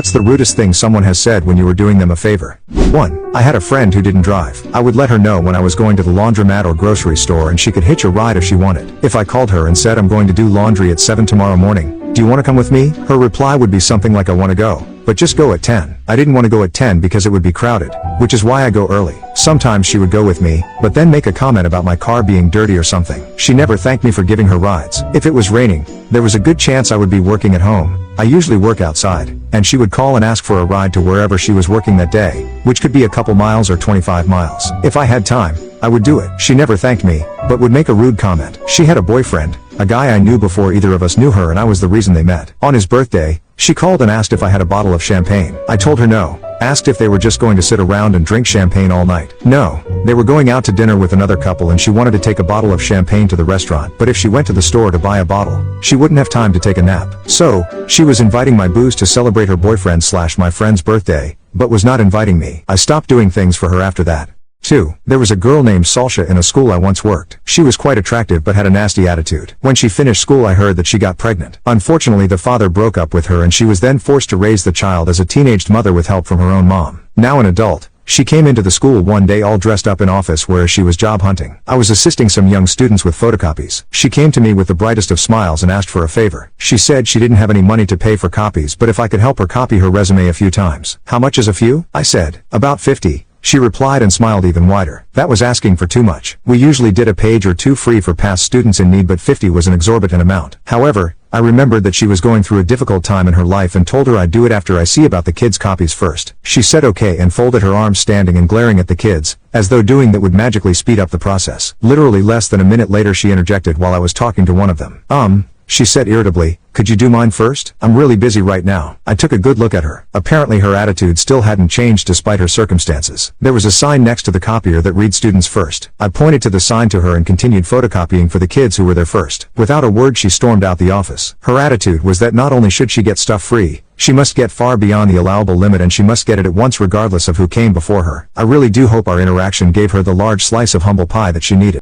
What's the rudest thing someone has said when you were doing them a favor? 1. I had a friend who didn't drive. I would let her know when I was going to the laundromat or grocery store and she could hitch a ride if she wanted. If I called her and said I'm going to do laundry at 7 tomorrow morning, do you want to come with me? Her reply would be something like I want to go, but just go at 10. I didn't want to go at 10 because it would be crowded, which is why I go early. Sometimes she would go with me, but then make a comment about my car being dirty or something. She never thanked me for giving her rides. If it was raining, there was a good chance I would be working at home. I usually work outside, and she would call and ask for a ride to wherever she was working that day, which could be a couple miles or 25 miles. If I had time, I would do it. She never thanked me, but would make a rude comment. She had a boyfriend, a guy I knew before either of us knew her, and I was the reason they met. On his birthday, she called and asked if I had a bottle of champagne. I told her no. Asked if they were just going to sit around and drink champagne all night. No, they were going out to dinner with another couple and she wanted to take a bottle of champagne to the restaurant, but if she went to the store to buy a bottle, she wouldn't have time to take a nap. So, she was inviting my booze to celebrate her boyfriend/my friend's birthday, but was not inviting me. I stopped doing things for her after that. 2. There was a girl named Salsha in a school I once worked. She was quite attractive but had a nasty attitude. When she finished school I heard that she got pregnant. Unfortunately the father broke up with her and she was then forced to raise the child as a teenaged mother with help from her own mom. Now an adult, she came into the school one day all dressed up in office wear as she was job hunting. I was assisting some young students with photocopies. She came to me with the brightest of smiles and asked for a favor. She said she didn't have any money to pay for copies but if I could help her copy her resume a few times. How much is a few? I said. About 50. She replied and smiled even wider. That was asking for too much. We usually did a page or two free for past students in need but 50 was an exorbitant amount. However, I remembered that she was going through a difficult time in her life and told her I'd do it after I see about the kids' copies first. She said okay and folded her arms standing and glaring at the kids, as though doing that would magically speed up the process. Literally less than a minute later she interjected while I was talking to one of them. She said irritably, could you do mine first? I'm really busy right now. I took a good look at her. Apparently her attitude still hadn't changed despite her circumstances. There was a sign next to the copier that read students first. I pointed to the sign to her and continued photocopying for the kids who were there first. Without a word she stormed out the office. Her attitude was that not only should she get stuff free, she must get far beyond the allowable limit and she must get it at once regardless of who came before her. I really do hope our interaction gave her the large slice of humble pie that she needed.